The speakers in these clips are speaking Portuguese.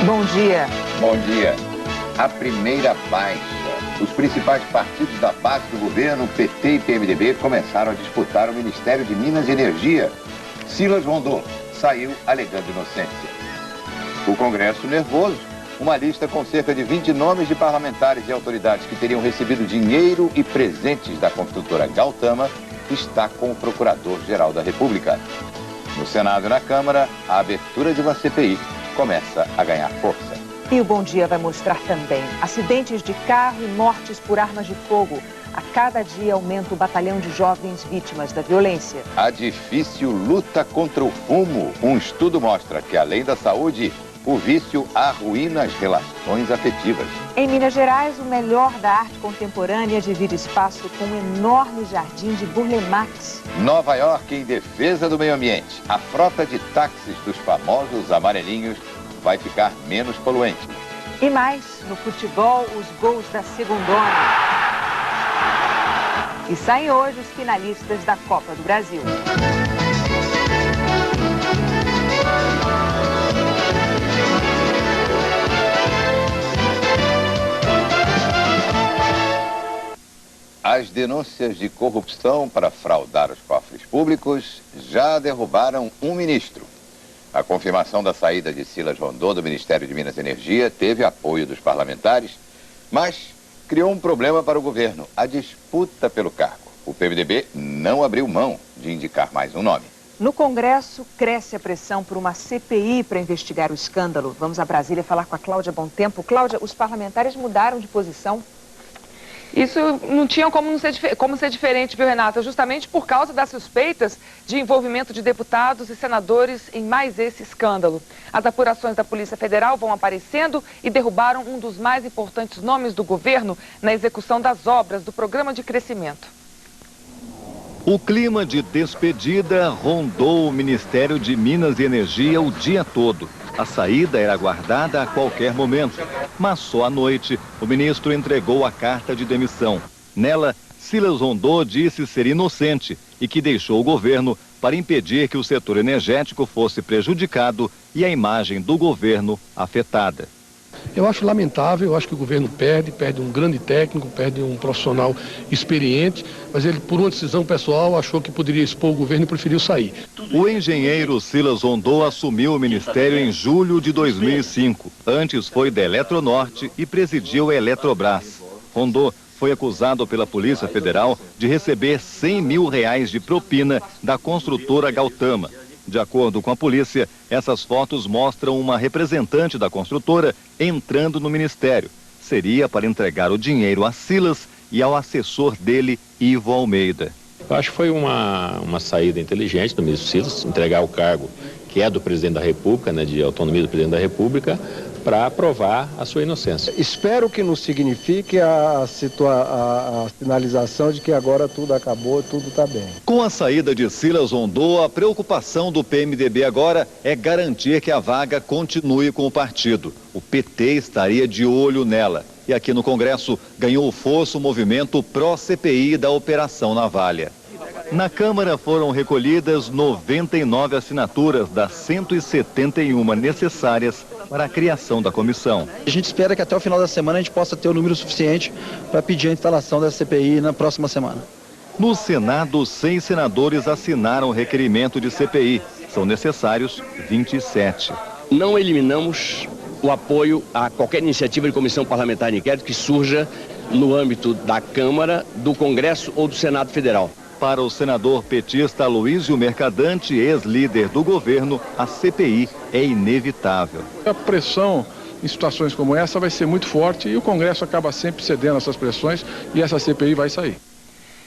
Bom dia. Bom dia. A primeira baixa. Os principais partidos da base do governo, PT e PMDB, começaram a disputar o Ministério de Minas e Energia. Silas Rondô saiu alegando inocência. O Congresso nervoso. Uma lista com cerca de 20 nomes de parlamentares e autoridades que teriam recebido dinheiro e presentes da construtora Gautama está com o Procurador-Geral da República. No Senado e na Câmara, a abertura de uma CPI começa a ganhar força. E o Bom Dia vai mostrar também acidentes de carro e mortes por armas de fogo. A cada dia aumenta o batalhão de jovens vítimas da violência. A difícil luta contra o fumo. Um estudo mostra que, além da saúde, o vício arruína as relações afetivas. Em Minas Gerais, o melhor da arte contemporânea divide espaço com um enorme jardim de Burle Marx. Nova York em defesa do meio ambiente. A frota de táxis dos famosos amarelinhos vai ficar menos poluente. E mais, no futebol, os gols da segundona. E saem hoje os finalistas da Copa do Brasil. As denúncias de corrupção para fraudar os cofres públicos já derrubaram um ministro. A confirmação da saída de Silas Rondô do Ministério de Minas e Energia teve apoio dos parlamentares, mas criou um problema para o governo, a disputa pelo cargo. O PMDB não abriu mão de indicar mais um nome. No Congresso, cresce a pressão por uma CPI para investigar o escândalo. Vamos a Brasília falar com a Cláudia Bom Tempo. Cláudia, os parlamentares mudaram de posição? Isso não tinha como ser diferente, viu, Renata? Justamente por causa das suspeitas de envolvimento de deputados e senadores em mais esse escândalo. As apurações da Polícia Federal vão aparecendo e derrubaram um dos mais importantes nomes do governo na execução das obras do Programa de Crescimento. O clima de despedida rondou o Ministério de Minas e Energia o dia todo. A saída era aguardada a qualquer momento, mas só à noite o ministro entregou a carta de demissão. Nela, Silas Rondô disse ser inocente e que deixou o governo para impedir que o setor energético fosse prejudicado e a imagem do governo afetada. Eu acho lamentável, eu acho que o governo perde um grande técnico, perde um profissional experiente, mas ele, por uma decisão pessoal, achou que poderia expor o governo e preferiu sair. O engenheiro Silas Rondô assumiu o ministério em julho de 2005. Antes foi da Eletronorte e presidiu a Eletrobras. Rondô foi acusado pela Polícia Federal de receber R$100 mil de propina da construtora Gautama. De acordo com a polícia, essas fotos mostram uma representante da construtora entrando no ministério. Seria para entregar o dinheiro a Silas e ao assessor dele, Ivo Almeida. Eu acho que foi uma saída inteligente do ministro Silas, entregar o cargo que é do presidente da República, né, de autonomia do presidente da República, para provar a sua inocência. Espero que não signifique a sinalização de que agora tudo acabou, tudo está bem. Com a saída de Silas Rondô, a preocupação do PMDB agora é garantir que a vaga continue com o partido. O PT estaria de olho nela. E aqui no Congresso ganhou força o movimento pró-CPI da Operação Navalha. Na Câmara foram recolhidas 99 assinaturas das 171 necessárias para a criação da comissão. A gente espera que até o final da semana a gente possa ter o número suficiente para pedir a instalação da CPI na próxima semana. No Senado, 6 senadores assinaram o requerimento de CPI. São necessários 27. Não eliminamos o apoio a qualquer iniciativa de comissão parlamentar de inquérito que surja no âmbito da Câmara, do Congresso ou do Senado Federal. Para o senador petista Aloysio Mercadante, ex-líder do governo, a CPI é inevitável. A pressão em situações como essa vai ser muito forte e o Congresso acaba sempre cedendo a essas pressões e essa CPI vai sair.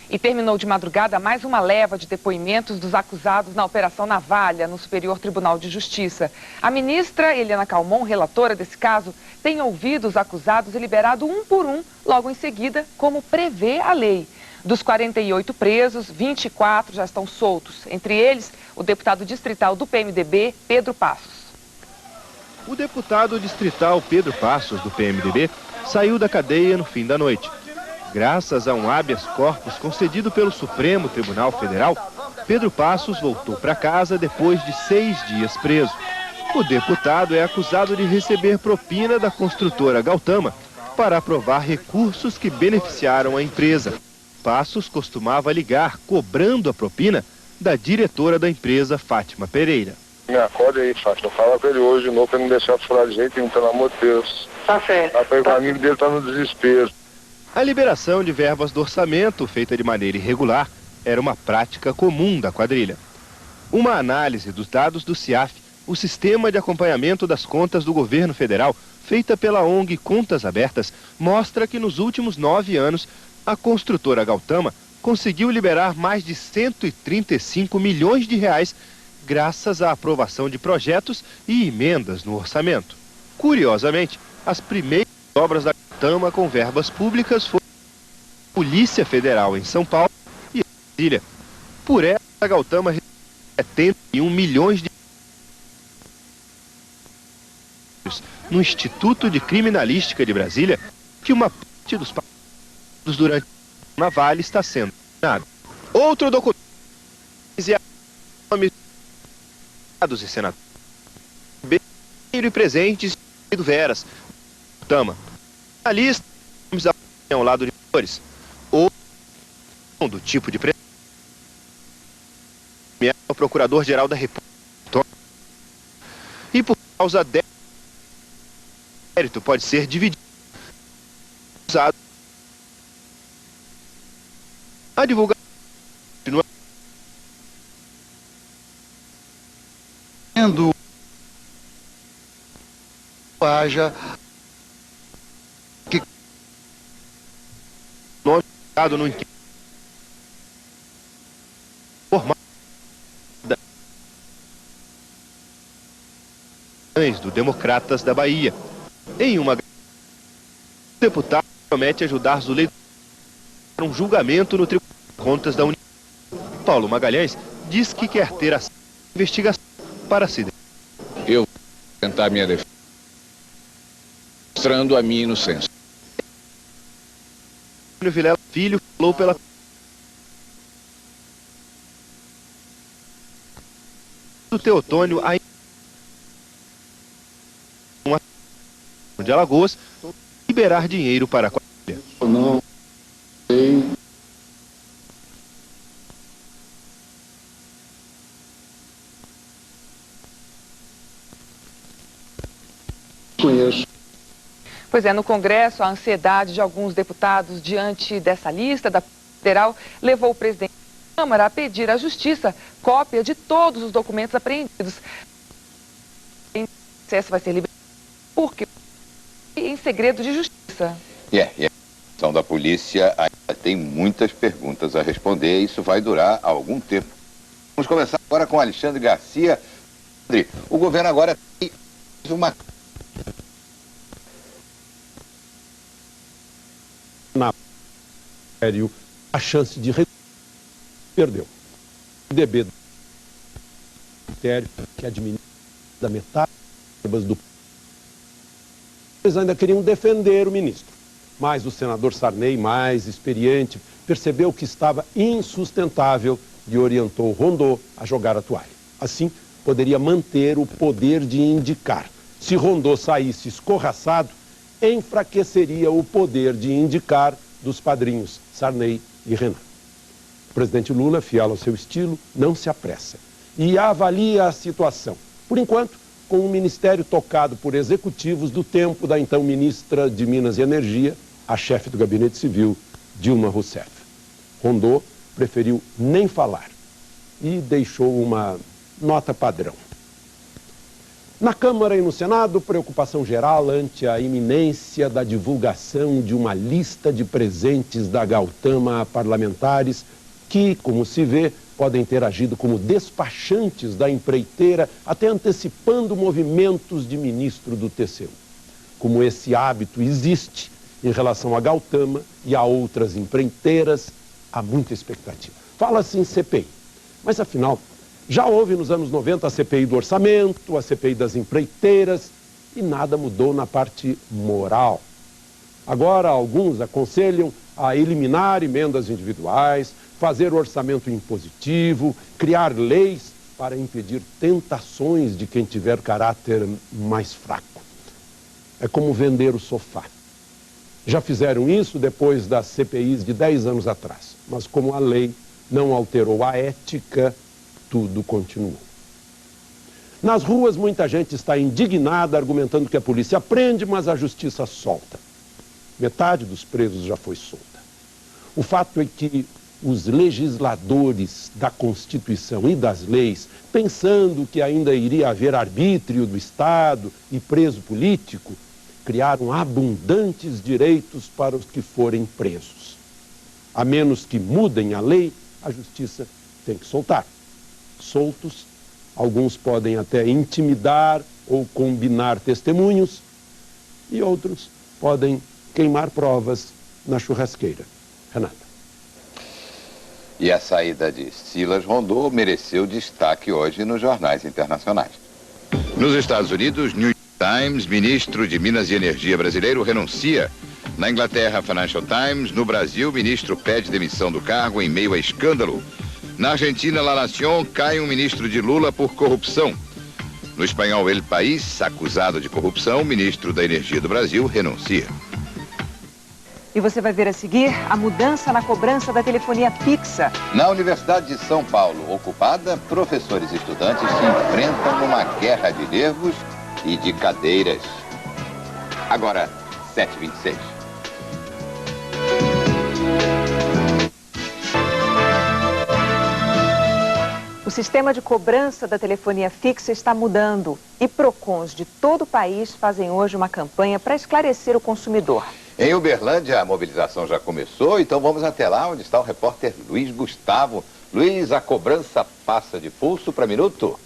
E terminou de madrugada mais uma leva de depoimentos dos acusados na Operação Navalha, no Superior Tribunal de Justiça. A ministra Eliana Calmon, relatora desse caso, tem ouvido os acusados e liberado um por um, logo em seguida, como prevê a lei. Dos 48 presos, 24 já estão soltos. Entre eles, o deputado distrital do PMDB, Pedro Passos. O deputado distrital Pedro Passos, do PMDB, saiu da cadeia no fim da noite. Graças a um habeas corpus concedido pelo Supremo Tribunal Federal, Pedro Passos voltou para casa depois de 6 dias preso. O deputado é acusado de receber propina da construtora Gautama para aprovar recursos que beneficiaram a empresa. Passos costumava ligar, cobrando a propina da diretora da empresa, Fátima Pereira. Me acorde aí, Fátima. Fala com ele hoje de novo para não deixar furar de jeito nenhum, pelo amor de Deus. Tá certo. O amigo dele tá no desespero. A liberação de verbas do orçamento, feita de maneira irregular, era uma prática comum da quadrilha. Uma análise dos dados do CIAF, o Sistema de Acompanhamento das Contas do Governo Federal, feita pela ONG Contas Abertas, mostra que nos últimos 9 anos, a construtora Gautama conseguiu liberar mais de 135 milhões de reais graças à aprovação de projetos e emendas no orçamento. Curiosamente, as primeiras obras da Gautama com verbas públicas foram a Polícia Federal em São Paulo e Brasília. Por ela, a Gautama recebeu 71 milhões de reais no Instituto de Criminalística de Brasília, que uma parte dos pagamentos durante na Vale está sendo terminado. Outro documento e senadores e presentes do Veras Tama. A lista ao lado de valores ou do tipo de preço. O Procurador-Geral da República. E por causa desse mérito pode ser dividido. Usado. A divulgação continua haja que nome dado no inquérito formal do Democratas da Bahia. Em uma, o deputado promete ajudar Zulei a um julgamento no Tribunal de Contas da União. Paulo Magalhães diz que quer ter a investigação para se defender. Eu vou tentar minha defesa, mostrando a minha inocência. Vilela Filho falou pela do Teotônio de Alagoas liberar dinheiro para a quadrilha. Não sei. Conheço. Pois é, no Congresso, a ansiedade de alguns deputados diante dessa lista da federal levou o presidente da Câmara a pedir à Justiça cópia de todos os documentos apreendidos. O processo vai ser liberado porque em segredo de justiça. E a questão da polícia ainda tem muitas perguntas a responder e isso vai durar algum tempo. Vamos começar agora com Alexandre Garcia. O governo agora tem uma... a chance de perdeu. O DB do Ministério, que administra da metade do... Eles ainda queriam defender o ministro, mas o senador Sarney, mais experiente, percebeu que estava insustentável e orientou Rondô a jogar a toalha. Assim, poderia manter o poder de indicar. Se Rondô saísse escorraçado, enfraqueceria o poder de indicar dos padrinhos Sarney e Renan. O presidente Lula, fiel ao seu estilo, não se apressa e avalia a situação. Por enquanto, com o ministério tocado por executivos do tempo da então ministra de Minas e Energia, a chefe do Gabinete Civil, Dilma Rousseff. Rondô preferiu nem falar e deixou uma nota padrão. Na Câmara e no Senado, preocupação geral ante a iminência da divulgação de uma lista de presentes da Gautama a parlamentares que, como se vê, podem ter agido como despachantes da empreiteira, até antecipando movimentos de ministro do TCU. Como esse hábito existe em relação a Gautama e a outras empreiteiras, há muita expectativa. Fala-se em CPI, mas afinal... Já houve nos anos 90 a CPI do orçamento, a CPI das empreiteiras e nada mudou na parte moral. Agora, alguns aconselham a eliminar emendas individuais, fazer orçamento impositivo, criar leis para impedir tentações de quem tiver caráter mais fraco. É como vender o sofá. Já fizeram isso depois das CPIs de 10 anos atrás, mas como a lei não alterou a ética, tudo continuou. Nas ruas, muita gente está indignada, argumentando que a polícia prende, mas a justiça solta. Metade dos presos já foi solta. O fato é que os legisladores da Constituição e das leis, pensando que ainda iria haver arbítrio do Estado e preso político, criaram abundantes direitos para os que forem presos. A menos que mudem a lei, a justiça tem que soltar. Soltos, alguns podem até intimidar ou combinar testemunhos e outros podem queimar provas na churrasqueira. Renata. E a saída de Silas Rondô mereceu destaque hoje nos jornais internacionais. Nos Estados Unidos, New York Times, ministro de Minas e Energia brasileiro, renuncia. Na Inglaterra, Financial Times. No Brasil, ministro pede demissão do cargo em meio a escândalo. Na Argentina, La Nación, cai um ministro de Lula por corrupção. No espanhol, El País, acusado de corrupção, o ministro da Energia do Brasil renuncia. E você vai ver a seguir a mudança na cobrança da telefonia fixa. Na Universidade de São Paulo, ocupada, professores e estudantes se enfrentam numa guerra de nervos e de cadeiras. Agora, 7h26. O sistema de cobrança da telefonia fixa está mudando e PROCONs de todo o país fazem hoje uma campanha para esclarecer o consumidor. Em Uberlândia, a mobilização já começou, então vamos até lá onde está o repórter Luiz Gustavo. Luiz, a cobrança passa de pulso para minuto?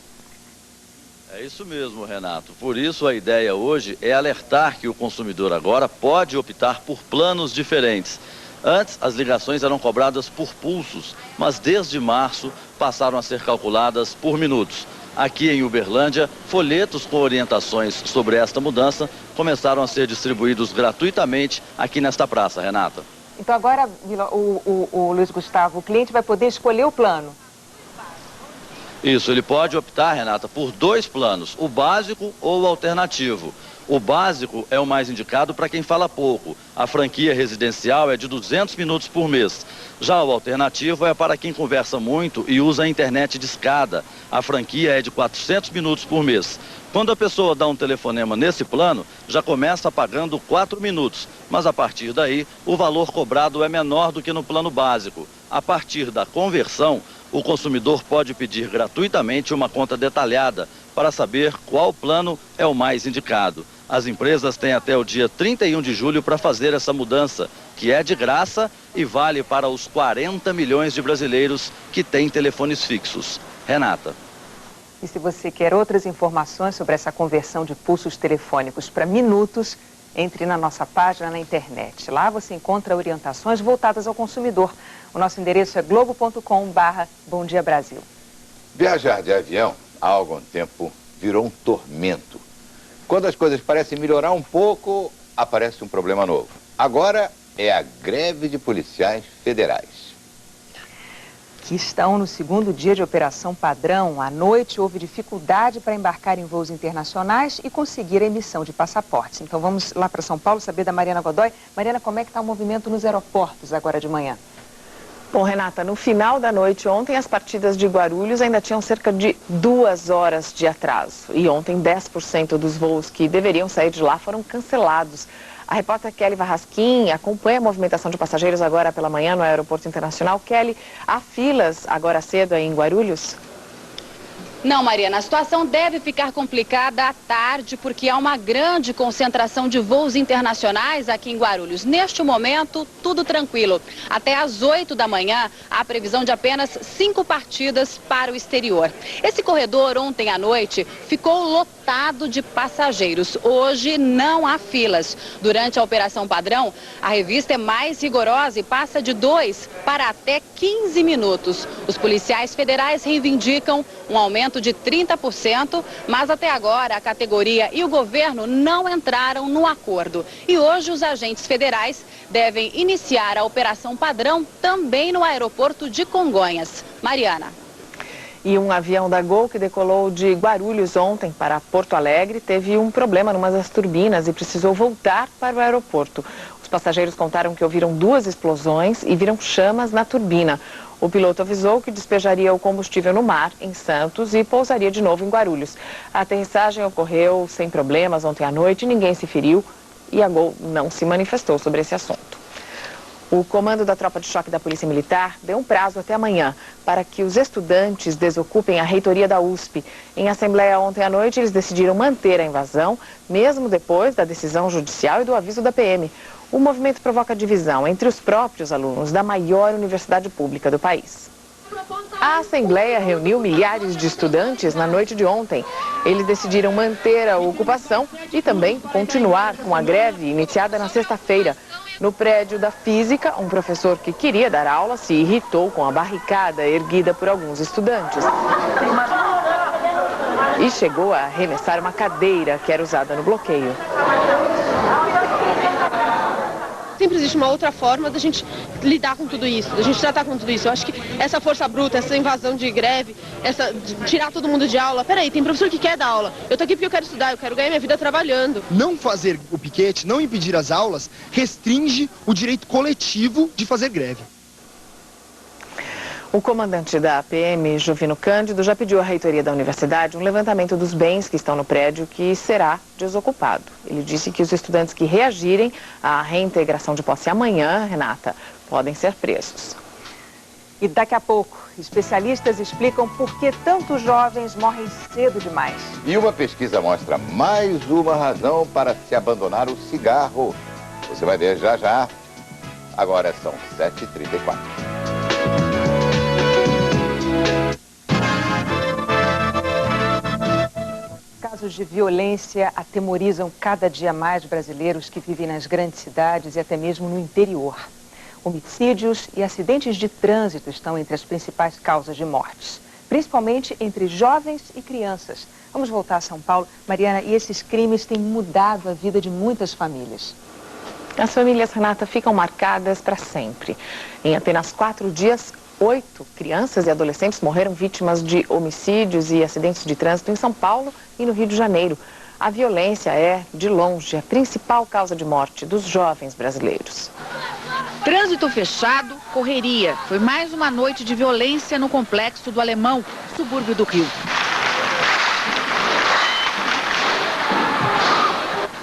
É isso mesmo, Renato. Por isso, a ideia hoje é alertar que o consumidor agora pode optar por planos diferentes. Antes, as ligações eram cobradas por pulsos, mas desde março passaram a ser calculadas por minutos. Aqui em Uberlândia, folhetos com orientações sobre esta mudança começaram a ser distribuídos gratuitamente aqui nesta praça, Renata. Então agora, o Luiz Gustavo, o cliente vai poder escolher o plano. Isso, ele pode optar, Renata, por 2 planos, o básico ou o alternativo. O básico é o mais indicado para quem fala pouco. A franquia residencial é de 200 minutos por mês. Já o alternativo é para quem conversa muito e usa a internet discada. A franquia é de 400 minutos por mês. Quando a pessoa dá um telefonema nesse plano, já começa pagando 4 minutos. Mas a partir daí, o valor cobrado é menor do que no plano básico. A partir da conversão, o consumidor pode pedir gratuitamente uma conta detalhada para saber qual plano é o mais indicado. As empresas têm até o dia 31 de julho para fazer essa mudança, que é de graça e vale para os 40 milhões de brasileiros que têm telefones fixos. Renata. E se você quer outras informações sobre essa conversão de pulsos telefônicos para minutos, entre na nossa página na internet. Lá você encontra orientações voltadas ao consumidor. O nosso endereço é globo.com/Bom Dia Brasil. Viajar de avião há algum tempo virou um tormento. Quando as coisas parecem melhorar um pouco, aparece um problema novo. Agora é a greve de policiais federais. Que estão no segundo dia de operação padrão. À noite houve dificuldade para embarcar em voos internacionais e conseguir a emissão de passaportes. Então vamos lá para São Paulo saber da Mariana Godoy. Mariana, como é que está o movimento nos aeroportos agora de manhã? Bom, Renata, no final da noite ontem, as partidas de Guarulhos ainda tinham cerca de 2 horas de atraso. E ontem, 10% dos voos que deveriam sair de lá foram cancelados. A repórter Kelly Varrasquim acompanha a movimentação de passageiros agora pela manhã no Aeroporto Internacional. Kelly, há filas agora cedo aí em Guarulhos? Não, Mariana, a situação deve ficar complicada à tarde porque há uma grande concentração de voos internacionais aqui em Guarulhos. Neste momento, tudo tranquilo. Até às 8 da manhã, há previsão de apenas 5 partidas para o exterior. Esse corredor, ontem à noite, ficou lotado de passageiros. Hoje não há filas. Durante a Operação Padrão, a revista é mais rigorosa e passa de 2 para até 15 minutos. Os policiais federais reivindicam um aumento de 30%, mas até agora a categoria e o governo não entraram no acordo. E hoje os agentes federais devem iniciar a Operação Padrão também no aeroporto de Congonhas. Mariana. E um avião da Gol que decolou de Guarulhos ontem para Porto Alegre teve um problema numa das turbinas e precisou voltar para o aeroporto. Os passageiros contaram que ouviram 2 explosões e viram chamas na turbina. O piloto avisou que despejaria o combustível no mar, em Santos, e pousaria de novo em Guarulhos. A aterrissagem ocorreu sem problemas ontem à noite, ninguém se feriu e a Gol não se manifestou sobre esse assunto. O comando da tropa de choque da Polícia Militar deu um prazo até amanhã para que os estudantes desocupem a reitoria da USP. Em assembleia ontem à noite, eles decidiram manter a invasão, mesmo depois da decisão judicial e do aviso da PM. O movimento provoca divisão entre os próprios alunos da maior universidade pública do país. A Assembleia reuniu milhares de estudantes na noite de ontem. Eles decidiram manter a ocupação e também continuar com a greve iniciada na sexta-feira. No prédio da Física, um professor que queria dar aula se irritou com a barricada erguida por alguns estudantes. E chegou a arremessar uma cadeira que era usada no bloqueio. Sempre existe uma outra forma da gente lidar com tudo isso, da gente tratar com tudo isso. Eu acho que essa força bruta, essa invasão de greve, de tirar todo mundo de aula. Peraí, tem professor que quer dar aula. Eu tô aqui porque eu quero estudar, eu quero ganhar minha vida trabalhando. Não fazer o piquete, não impedir as aulas, restringe o direito coletivo de fazer greve. O comandante da PM, Juvino Cândido, já pediu à reitoria da universidade um levantamento dos bens que estão no prédio que será desocupado. Ele disse que os estudantes que reagirem à reintegração de posse amanhã, Renata, podem ser presos. E daqui a pouco, especialistas explicam por que tantos jovens morrem cedo demais. E uma pesquisa mostra mais uma razão para se abandonar o cigarro. Você vai ver já já. Agora são 7h34. Casos de violência atemorizam cada dia mais brasileiros que vivem nas grandes cidades e até mesmo no interior. Homicídios e acidentes de trânsito estão entre as principais causas de mortes, principalmente entre jovens e crianças. Vamos voltar a São Paulo. Mariana, e esses crimes têm mudado a vida de muitas famílias. As famílias, Renata, ficam marcadas para sempre. Em apenas 4 dias, 8 crianças e adolescentes morreram vítimas de homicídios e acidentes de trânsito em São Paulo e no Rio de Janeiro. A violência é, de longe, a principal causa de morte dos jovens brasileiros. Trânsito fechado, correria. Foi mais uma noite de violência no complexo do Alemão, subúrbio do Rio.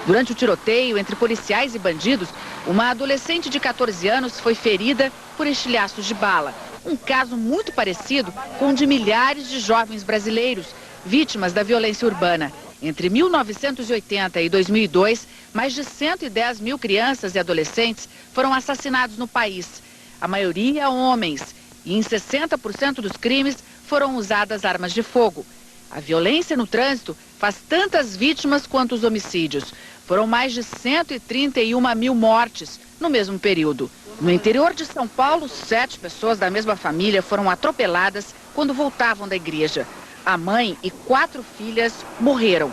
Durante o tiroteio entre policiais e bandidos, uma adolescente de 14 anos foi ferida por estilhaços de bala. Um caso muito parecido com o de milhares de jovens brasileiros, vítimas da violência urbana. Entre 1980 e 2002, mais de 110 mil crianças e adolescentes foram assassinados no país. A maioria homens, e em 60% dos crimes foram usadas armas de fogo. A violência no trânsito faz tantas vítimas quanto os homicídios. Foram mais de 131 mil mortes no mesmo período. No interior de São Paulo, 7 pessoas da mesma família foram atropeladas quando voltavam da igreja. A mãe e 4 filhas morreram.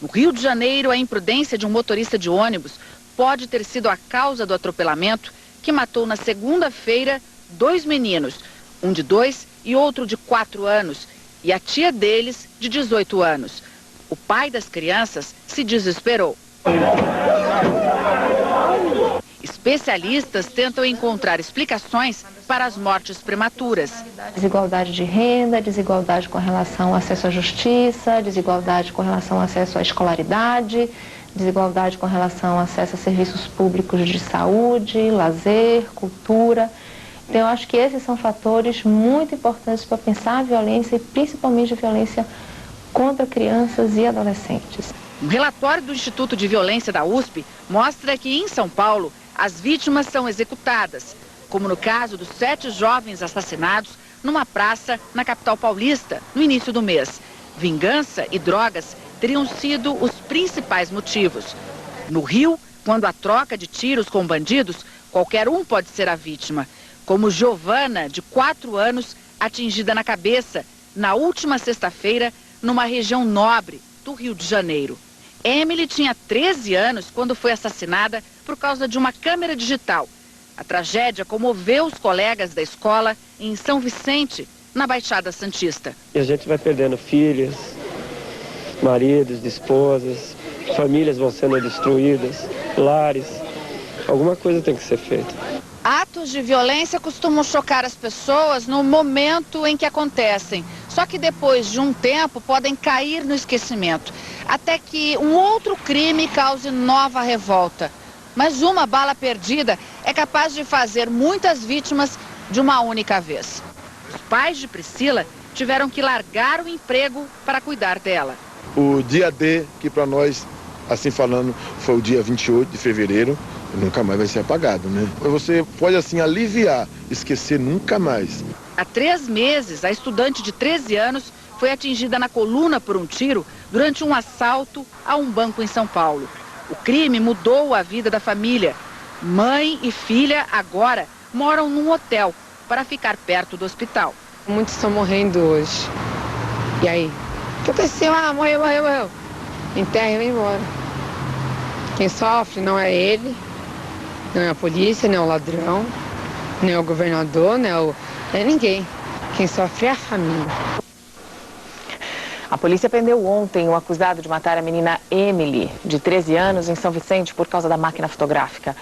No Rio de Janeiro, a imprudência de um motorista de ônibus pode ter sido a causa do atropelamento que matou na segunda-feira 2 meninos, um de 2 e outro de 4 anos, e a tia deles de 18 anos. O pai das crianças se desesperou. Especialistas tentam encontrar explicações para as mortes prematuras. Desigualdade de renda, desigualdade com relação ao acesso à justiça, desigualdade com relação ao acesso à escolaridade, desigualdade com relação ao acesso a serviços públicos de saúde, lazer, cultura. Então, eu acho que esses são fatores muito importantes para pensar a violência e principalmente a violência contra crianças e adolescentes. Um relatório do Instituto de Violência da USP mostra que em São Paulo as vítimas são executadas, como no caso dos 7 jovens assassinados numa praça na capital paulista no início do mês. Vingança e drogas teriam sido os principais motivos. No Rio, quando há troca de tiros com bandidos, qualquer um pode ser a vítima, como Giovana, de 4 anos, atingida na cabeça na última sexta-feira numa região nobre do Rio de Janeiro. Emily tinha 13 anos quando foi assassinada por causa de uma câmera digital. A tragédia comoveu os colegas da escola em São Vicente, na Baixada Santista. E a gente vai perdendo filhos, maridos, esposas, famílias vão sendo destruídas, lares. Alguma coisa tem que ser feita. Atos de violência costumam chocar as pessoas no momento em que acontecem. Só que depois de um tempo podem cair no esquecimento. Até que um outro crime cause nova revolta. Mas uma bala perdida é capaz de fazer muitas vítimas de uma única vez. Os pais de Priscila tiveram que largar o emprego para cuidar dela. O dia D, que para nós, assim falando, foi o dia 28 de fevereiro, nunca mais vai ser apagado, né? Você pode, assim, aliviar, esquecer nunca mais. Há 3 meses, a estudante de 13 anos foi atingida na coluna por um tiro durante um assalto a um banco em São Paulo. O crime mudou a vida da família. Mãe e filha agora moram num hotel para ficar perto do hospital. Muitos estão morrendo hoje. E aí? O que aconteceu? Ah, morreu. Enterra e vai embora. Quem sofre não é ele, não é a polícia, não é o ladrão, não é o governador, não é ninguém. Quem sofre é a família. A polícia prendeu ontem o acusado de matar a menina Emily, de 13 anos, em São Vicente, por causa da máquina fotográfica.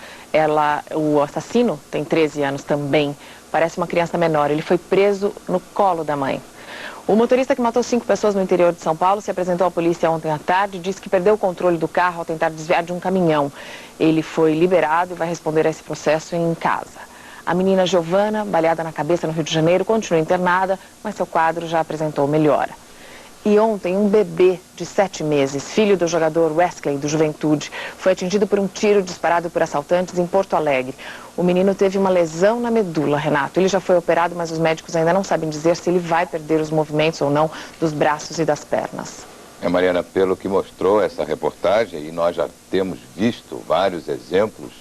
O assassino tem 13 anos também, parece uma criança menor. Ele foi preso no colo da mãe. O motorista que matou 5 pessoas no interior de São Paulo se apresentou à polícia ontem à tarde e disse que perdeu o controle do carro ao tentar desviar de um caminhão. Ele foi liberado e vai responder a esse processo em casa. A menina Giovana, baleada na cabeça no Rio de Janeiro, continua internada, mas seu quadro já apresentou melhora. E ontem, um bebê de 7 meses, filho do jogador Wesley, do Juventude, foi atingido por um tiro disparado por assaltantes em Porto Alegre. O menino teve uma lesão na medula, Renato. Ele já foi operado, mas os médicos ainda não sabem dizer se ele vai perder os movimentos ou não dos braços e das pernas. Mariana, pelo que mostrou essa reportagem, e nós já temos visto vários exemplos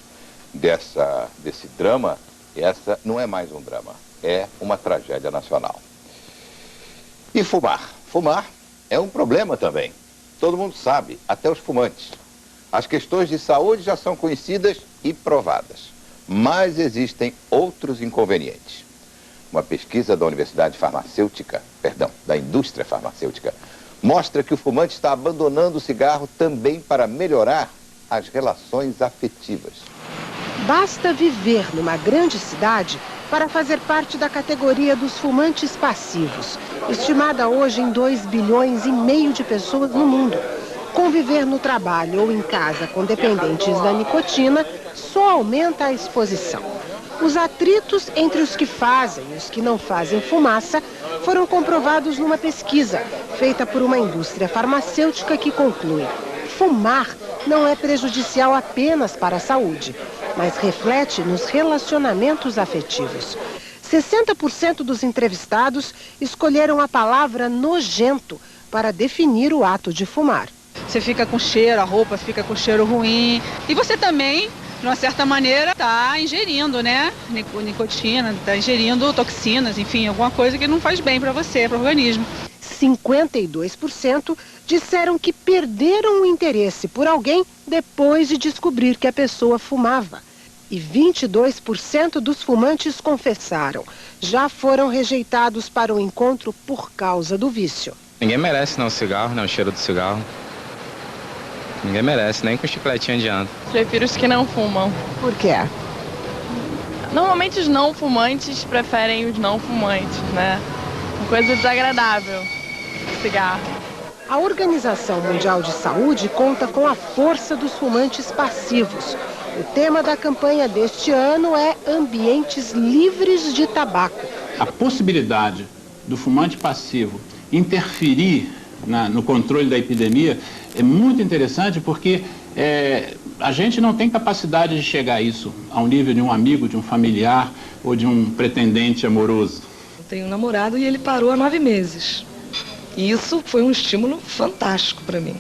desse drama, essa não é mais um drama, é uma tragédia nacional. E fumar? Fumar é um problema também. Todo mundo sabe, até os fumantes. As questões de saúde já são conhecidas e provadas. Mas existem outros inconvenientes. Uma pesquisa da da indústria farmacêutica, mostra que o fumante está abandonando o cigarro também para melhorar as relações afetivas. Basta viver numa grande cidade para fazer parte da categoria dos fumantes passivos, estimada hoje em 2,5 bilhões de pessoas no mundo. Conviver no trabalho ou em casa com dependentes da nicotina só aumenta a exposição. Os atritos entre os que fazem e os que não fazem fumaça foram comprovados numa pesquisa feita por uma indústria farmacêutica que conclui: fumar não é prejudicial apenas para a saúde, mas reflete nos relacionamentos afetivos. 60% dos entrevistados escolheram a palavra nojento para definir o ato de fumar. Você fica com cheiro, a roupa fica com cheiro ruim. E você também, de uma certa maneira, está ingerindo, né? Nicotina, está ingerindo toxinas, enfim, alguma coisa que não faz bem para você, para o organismo. 52% disseram que perderam o interesse por alguém depois de descobrir que a pessoa fumava. E 22% dos fumantes confessaram. Já foram rejeitados para o encontro por causa do vício. Ninguém merece não cigarro, não cheiro do cigarro. Ninguém merece, nem com chicletinho adianta. Prefiro os que não fumam. Por quê? Normalmente os não fumantes preferem os não fumantes, né? Uma coisa desagradável, cigarro. A Organização Mundial de Saúde conta com a força dos fumantes passivos. O tema da campanha deste ano é ambientes livres de tabaco. A possibilidade do fumante passivo interferir no controle da epidemia é muito interessante porque a gente não tem capacidade de chegar a isso, ao nível de um amigo, de um familiar ou de um pretendente amoroso. Eu tenho um namorado e ele parou há 9 meses. E isso foi um estímulo fantástico para mim.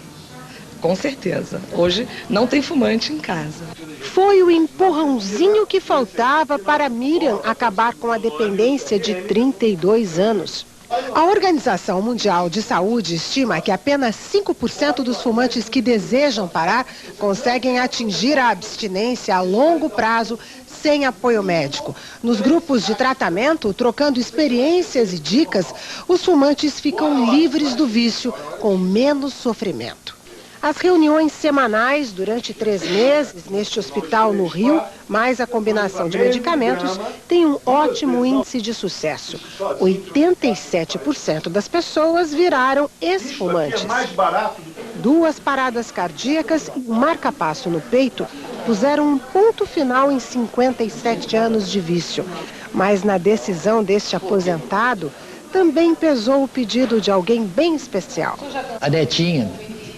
Com certeza. Hoje não tem fumante em casa. Foi o empurrãozinho que faltava para Miriam acabar com a dependência de 32 anos. A Organização Mundial de Saúde estima que apenas 5% dos fumantes que desejam parar conseguem atingir a abstinência a longo prazo sem apoio médico. Nos grupos de tratamento, trocando experiências e dicas, os fumantes ficam livres do vício com menos sofrimento. As reuniões semanais durante 3 meses neste hospital no Rio, mais a combinação de medicamentos, tem um ótimo índice de sucesso. 87% das pessoas viraram ex-fumantes. 2 paradas cardíacas e um marca-passo no peito puseram um ponto final em 57 anos de vício. Mas na decisão deste aposentado, também pesou o pedido de alguém bem especial. A netinha,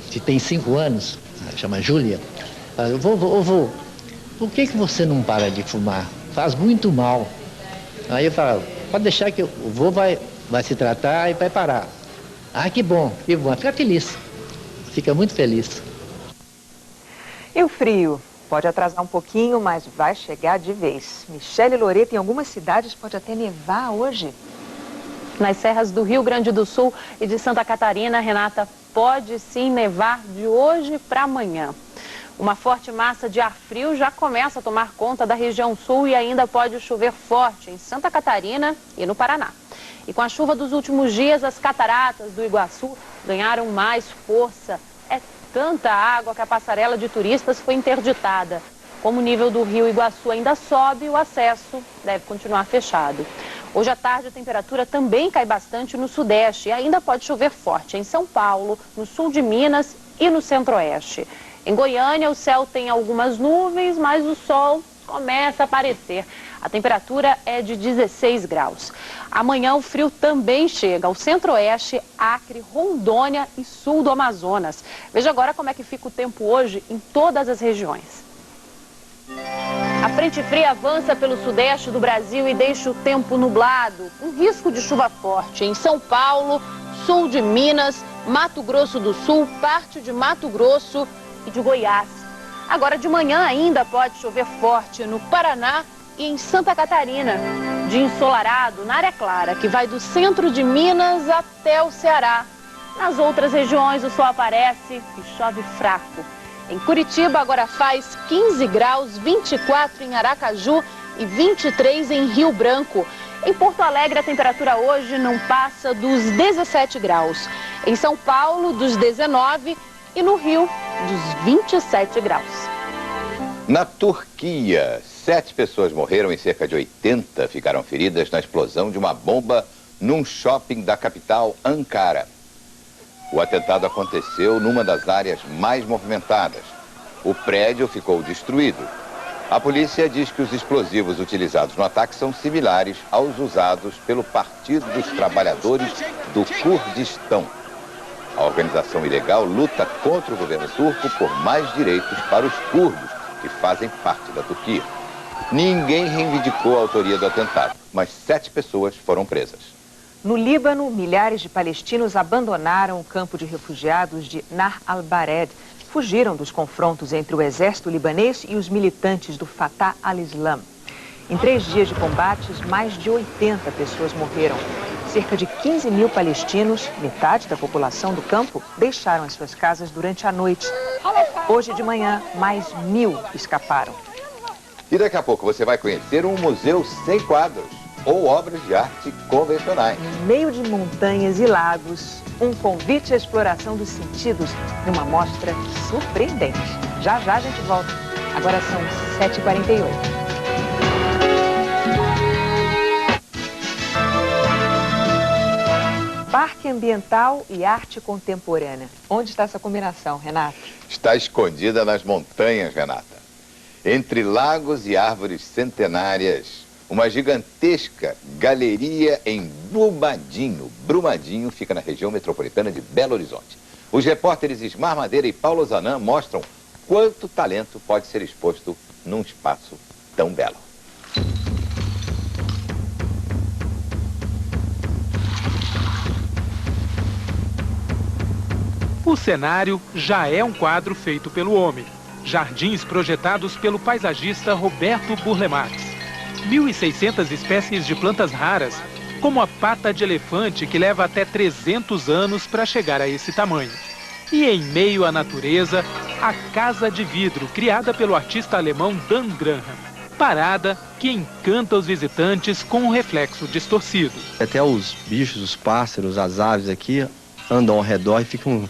que tem 5 anos, chama Júlia, fala, vô, por que você não para de fumar? Faz muito mal. Aí eu falo, pode deixar que o vô vai se tratar e vai parar. Ah, que bom, fica feliz, fica muito feliz. E o frio? Pode atrasar um pouquinho, mas vai chegar de vez. Michele Loreto, em algumas cidades pode até nevar hoje. Nas serras do Rio Grande do Sul e de Santa Catarina, Renata, pode sim nevar de hoje para amanhã. Uma forte massa de ar frio já começa a tomar conta da região sul e ainda pode chover forte em Santa Catarina e no Paraná. E com a chuva dos últimos dias, as cataratas do Iguaçu ganharam mais força. É tanta água que a passarela de turistas foi interditada. Como o nível do rio Iguaçu ainda sobe, o acesso deve continuar fechado. Hoje à tarde a temperatura também cai bastante no sudeste e ainda pode chover forte em São Paulo, no sul de Minas e no centro-oeste. Em Goiânia o céu tem algumas nuvens, mas o sol começa a aparecer. A temperatura é de 16 graus. Amanhã o frio também chega ao centro-oeste, Acre, Rondônia e sul do Amazonas. Veja agora como é que fica o tempo hoje em todas as regiões. A frente fria avança pelo sudeste do Brasil e deixa o tempo nublado, com risco de chuva forte em São Paulo, sul de Minas, Mato Grosso do Sul, parte de Mato Grosso e de Goiás. Agora de manhã ainda pode chover forte no Paraná e em Santa Catarina. De ensolarado na área clara, que vai do centro de Minas até o Ceará. Nas outras regiões o sol aparece e chove fraco. Em Curitiba agora faz 15 graus, 24 em Aracaju e 23 em Rio Branco. Em Porto Alegre a temperatura hoje não passa dos 17 graus. Em São Paulo dos 19 e no Rio dos 27 graus. Na Turquia, 7 pessoas morreram e cerca de 80 ficaram feridas na explosão de uma bomba num shopping da capital, Ankara. O atentado aconteceu numa das áreas mais movimentadas. O prédio ficou destruído. A polícia diz que os explosivos utilizados no ataque são similares aos usados pelo Partido dos Trabalhadores do Kurdistão. A organização ilegal luta contra o governo turco por mais direitos para os curdos, que fazem parte da Turquia. Ninguém reivindicou a autoria do atentado, mas 7 pessoas foram presas. No Líbano, milhares de palestinos abandonaram o campo de refugiados de Nar al-Bared. Fugiram dos confrontos entre o exército libanês e os militantes do Fatah al-Islam. Em 3 dias de combates, mais de 80 pessoas morreram. Cerca de 15 mil palestinos, metade da população do campo, deixaram as suas casas durante a noite. Hoje de manhã, mais 1000 escaparam. E daqui a pouco você vai conhecer um museu sem quadros ou obras de arte convencionais. No meio de montanhas e lagos, um convite à exploração dos sentidos numa mostra surpreendente. Já já a gente volta. Agora são 7h48. Parque ambiental e arte contemporânea. Onde está essa combinação, Renata? Está escondida nas montanhas, Renata. Entre lagos e árvores centenárias, uma gigantesca galeria em Brumadinho. Brumadinho fica na região metropolitana de Belo Horizonte. Os repórteres Ismar Madeira e Paulo Zanam mostram quanto talento pode ser exposto num espaço tão belo. O cenário já é um quadro feito pelo homem. Jardins projetados pelo paisagista Roberto Burle Marx. 1.600 espécies de plantas raras, como a pata de elefante, que leva até 300 anos para chegar a esse tamanho. E em meio à natureza, a Casa de Vidro, criada pelo artista alemão Dan Graham. Parada que encanta os visitantes com um reflexo distorcido. Até os bichos, os pássaros, as aves aqui andam ao redor e ficam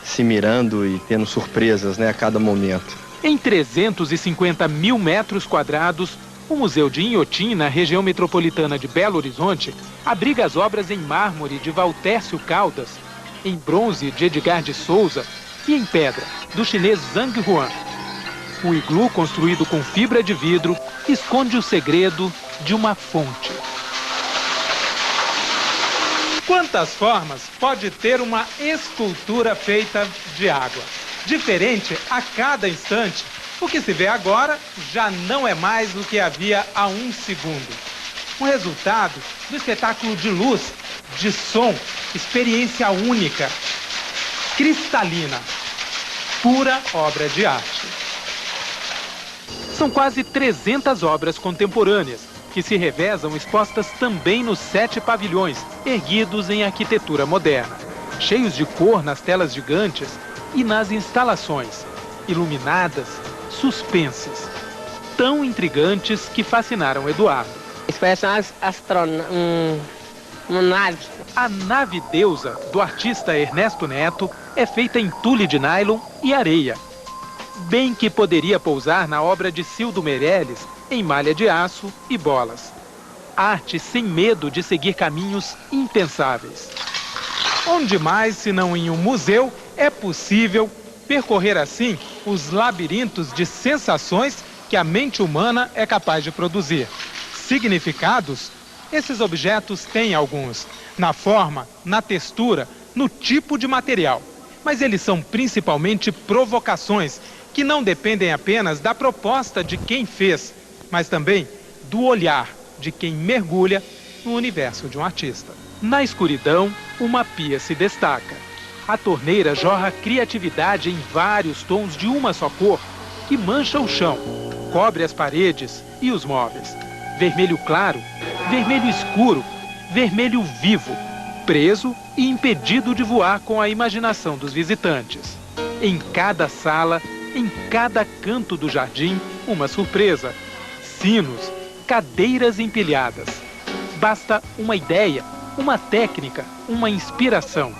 se mirando e tendo surpresas, né, a cada momento. Em 350 mil metros quadrados, o Museu de Inhotim, na região metropolitana de Belo Horizonte, abriga as obras em mármore de Valtércio Caldas, em bronze de Edgar de Souza e em pedra do chinês Zhang Huan. O iglu, construído com fibra de vidro, esconde o segredo de uma fonte. Quantas formas pode ter uma escultura feita de água? Diferente a cada instante, o que se vê agora já não é mais o que havia há um segundo. O resultado do espetáculo de luz, de som, experiência única, cristalina, pura obra de arte. São quase 300 obras contemporâneas, que se revezam expostas também nos 7 pavilhões, erguidos em arquitetura moderna, cheios de cor nas telas gigantes e nas instalações, iluminadas, suspensas, tão intrigantes que fascinaram Eduardo. Isso parece uma nave. A nave deusa do artista Ernesto Neto é feita em tule de nylon e areia. Bem que poderia pousar na obra de Cildo Meirelles em malha de aço e bolas. Arte sem medo de seguir caminhos impensáveis. Onde mais, se não em um museu, é possível percorrer assim os labirintos de sensações que a mente humana é capaz de produzir. Significados? Esses objetos têm alguns, na forma, na textura, no tipo de material. Mas eles são principalmente provocações que não dependem apenas da proposta de quem fez, mas também do olhar de quem mergulha no universo de um artista. Na escuridão, uma pia se destaca. A torneira jorra criatividade em vários tons de uma só cor, que mancha o chão, cobre as paredes e os móveis. Vermelho claro, vermelho escuro, vermelho vivo, preso e impedido de voar com a imaginação dos visitantes. Em cada sala, em cada canto do jardim, uma surpresa. Sinos, cadeiras empilhadas. Basta uma ideia, uma técnica, uma inspiração.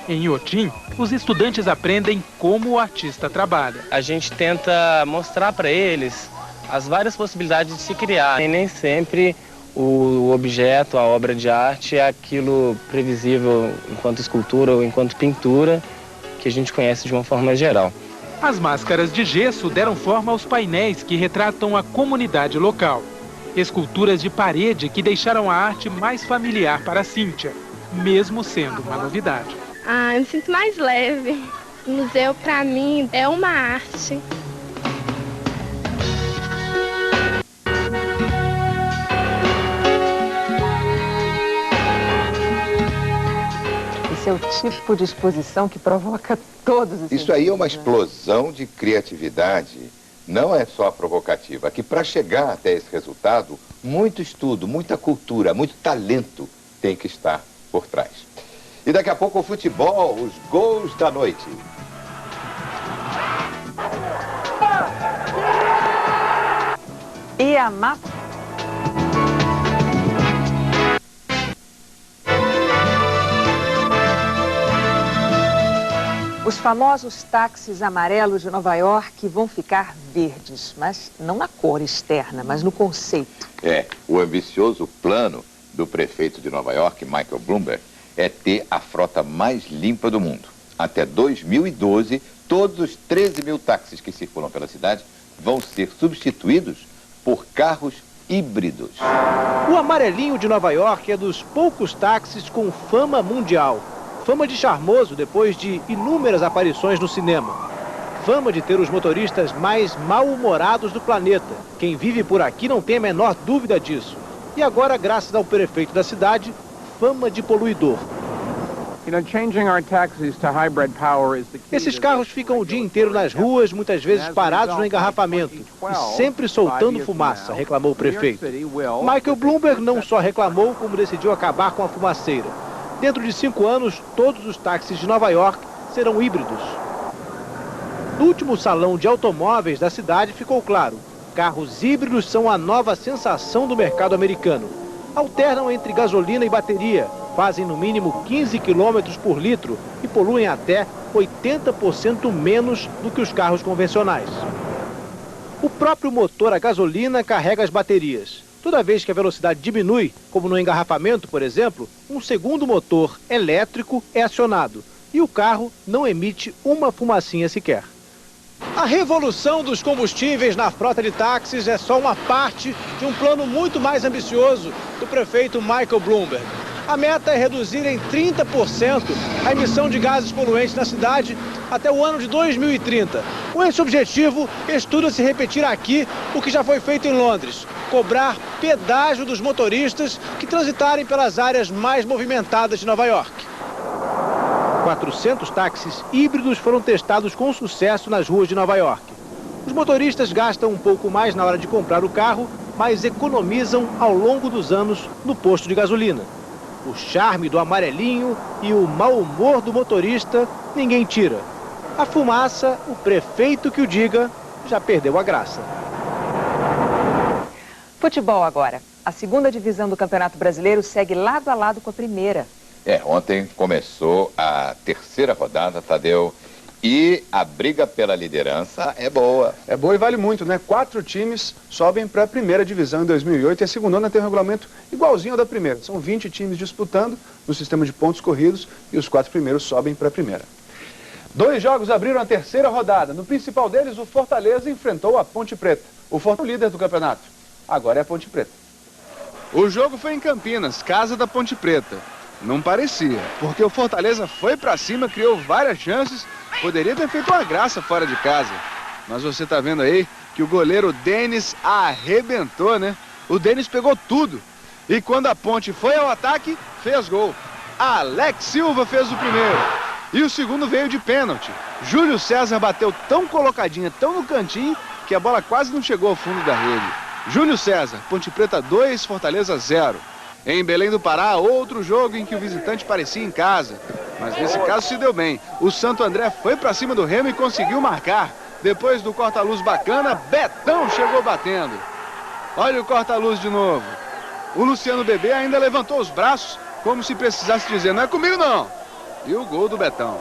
Em Inhotim, os estudantes aprendem como o artista trabalha. A gente tenta mostrar para eles as várias possibilidades de se criar. E nem sempre o objeto, a obra de arte é aquilo previsível enquanto escultura ou enquanto pintura que a gente conhece de uma forma geral. As máscaras de gesso deram forma aos painéis que retratam a comunidade local. Esculturas de parede que deixaram a arte mais familiar para a Cíntia, mesmo sendo uma novidade. Eu me sinto mais leve. O museu, para mim, é uma arte. Esse é o tipo de exposição que provoca todos os Isso aí é uma explosão de criatividade. Não é só provocativa, que para chegar até esse resultado, muito estudo, muita cultura, muito talento tem que estar por trás. E daqui a pouco o futebol, os gols da noite. E a Os famosos táxis amarelos de Nova York vão ficar verdes, mas não na cor externa, mas no conceito. O ambicioso plano do prefeito de Nova York, Michael Bloomberg, é ter a frota mais limpa do mundo. Até 2012, todos os 13 mil táxis que circulam pela cidade vão ser substituídos por carros híbridos. O amarelinho de Nova York é dos poucos táxis com fama mundial. Fama de charmoso depois de inúmeras aparições no cinema. Fama de ter os motoristas mais mal-humorados do planeta. Quem vive por aqui não tem a menor dúvida disso. E agora, graças ao prefeito da cidade, fama de poluidor. Esses carros ficam o dia inteiro nas ruas, muitas vezes parados no engarrafamento e sempre soltando fumaça, reclamou o prefeito. Michael Bloomberg não só reclamou, como decidiu acabar com a fumaceira. Dentro de 5 anos, todos os táxis de Nova York serão híbridos. No último salão de automóveis da cidade ficou claro: carros híbridos são a nova sensação do mercado americano. Alternam entre gasolina e bateria, fazem no mínimo 15 km por litro e poluem até 80% menos do que os carros convencionais. O próprio motor a gasolina carrega as baterias. Toda vez que a velocidade diminui, como no engarrafamento, por exemplo, um segundo motor elétrico é acionado e o carro não emite uma fumacinha sequer. A revolução dos combustíveis na frota de táxis é só uma parte de um plano muito mais ambicioso do prefeito Michael Bloomberg. A meta é reduzir em 30% a emissão de gases poluentes na cidade até o ano de 2030. Com esse objetivo, estuda-se repetir aqui o que já foi feito em Londres: cobrar pedágio dos motoristas que transitarem pelas áreas mais movimentadas de Nova York. 400 táxis híbridos foram testados com sucesso nas ruas de Nova York. Os motoristas gastam um pouco mais na hora de comprar o carro, mas economizam ao longo dos anos no posto de gasolina. O charme do amarelinho e o mau humor do motorista ninguém tira. A fumaça, o prefeito que o diga, já perdeu a graça. Futebol agora. A segunda divisão do Campeonato Brasileiro segue lado a lado com a primeira. Ontem começou a terceira rodada, Tadeu, e a briga pela liderança é boa. É boa e vale muito, né? 4 times sobem para a primeira divisão em 2008 e a segundona tem um regulamento igualzinho ao da primeira. São 20 times disputando no sistema de pontos corridos e os 4 primeiros sobem para a primeira. 2 jogos abriram a terceira rodada. No principal deles, o Fortaleza enfrentou a Ponte Preta. O Fortaleza é o líder do campeonato. Agora é a Ponte Preta. O jogo foi em Campinas, casa da Ponte Preta. Não parecia, porque o Fortaleza foi pra cima, criou várias chances, poderia ter feito uma graça fora de casa. Mas você tá vendo aí que o goleiro Denis arrebentou, né? O Denis pegou tudo. E quando a Ponte foi ao ataque, fez gol. Alex Silva fez o primeiro. E o segundo veio de pênalti. Júlio César bateu tão colocadinha, tão no cantinho, que a bola quase não chegou ao fundo da rede. Júlio César, Ponte Preta 2, Fortaleza 0. Em Belém do Pará, outro jogo em que o visitante parecia em casa. Mas nesse caso se deu bem. O Santo André foi para cima do Remo e conseguiu marcar. Depois do corta-luz bacana, Betão chegou batendo. Olha o corta-luz de novo. O Luciano Bebê ainda levantou os braços, como se precisasse dizer: não é comigo não. E o gol do Betão.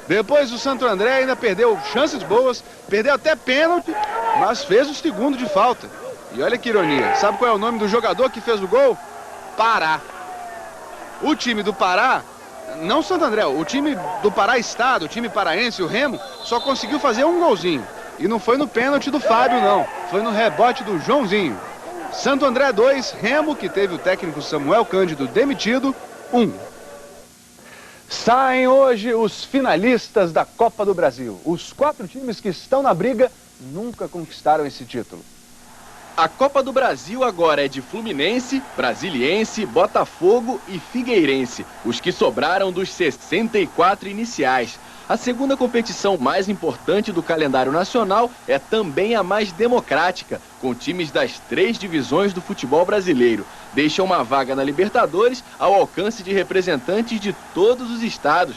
Depois o Santo André ainda perdeu chances boas, perdeu até pênalti, mas fez o segundo de falta. E olha que ironia, sabe qual é o nome do jogador que fez o gol? Pará. O time do Pará, não Santo André, o time do Pará Estado, o time paraense, o Remo, só conseguiu fazer um golzinho. E não foi no pênalti do Fábio, não. Foi no rebote do Joãozinho. Santo André 2, Remo, que teve o técnico Samuel Cândido demitido, 1. Saem hoje os finalistas da Copa do Brasil. Os 4 times que estão na briga nunca conquistaram esse título. A Copa do Brasil agora é de Fluminense, Brasiliense, Botafogo e Figueirense, os que sobraram dos 64 iniciais. A segunda competição mais importante do calendário nacional é também a mais democrática, com times das 3 divisões do futebol brasileiro. Deixa uma vaga na Libertadores ao alcance de representantes de todos os estados.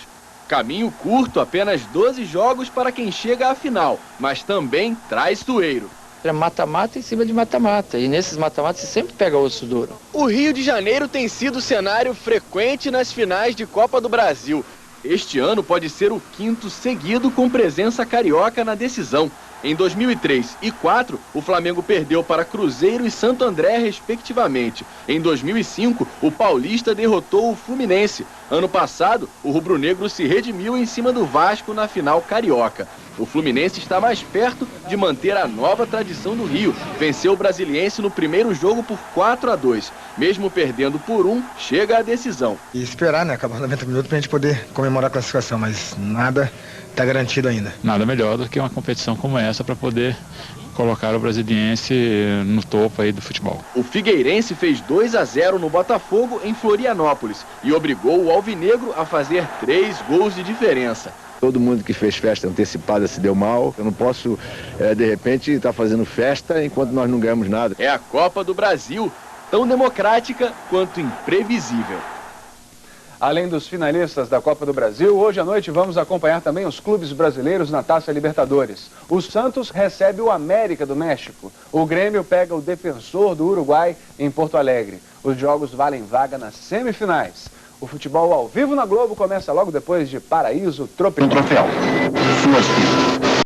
Caminho curto, apenas 12 jogos para quem chega à final, mas também traiçoeiro. É mata-mata em cima de mata-mata, e nesses mata-matas você sempre pega osso duro. O Rio de Janeiro tem sido cenário frequente nas finais de Copa do Brasil. Este ano pode ser o 5º seguido com presença carioca na decisão. Em 2003 e 2004, o Flamengo perdeu para Cruzeiro e Santo André, respectivamente. Em 2005, o Paulista derrotou o Fluminense. Ano passado, o rubro-negro se redimiu em cima do Vasco na final carioca. O Fluminense está mais perto de manter a nova tradição do Rio. Venceu o Brasiliense no primeiro jogo por 4-2. Mesmo perdendo por 1, chega à decisão. E esperar, né? Acabar 90 minutos para a gente poder comemorar a classificação, mas nada está garantido ainda. Nada melhor do que uma competição como essa para poder colocar o Brasiliense no topo aí do futebol. O Figueirense fez 2-0 no Botafogo em Florianópolis e obrigou o Alvinegro a fazer 3 gols de diferença. Todo mundo que fez festa antecipada se deu mal. Eu não posso, de repente, estar fazendo festa enquanto nós não ganhamos nada. É a Copa do Brasil, tão democrática quanto imprevisível. Além dos finalistas da Copa do Brasil, hoje à noite vamos acompanhar também os clubes brasileiros na Taça Libertadores. O Santos recebe o América do México. O Grêmio pega o Defensor do Uruguai em Porto Alegre. Os jogos valem vaga nas semifinais. O futebol ao vivo na Globo começa logo depois de Paraíso Tropical. Um troféu. Suas vidas.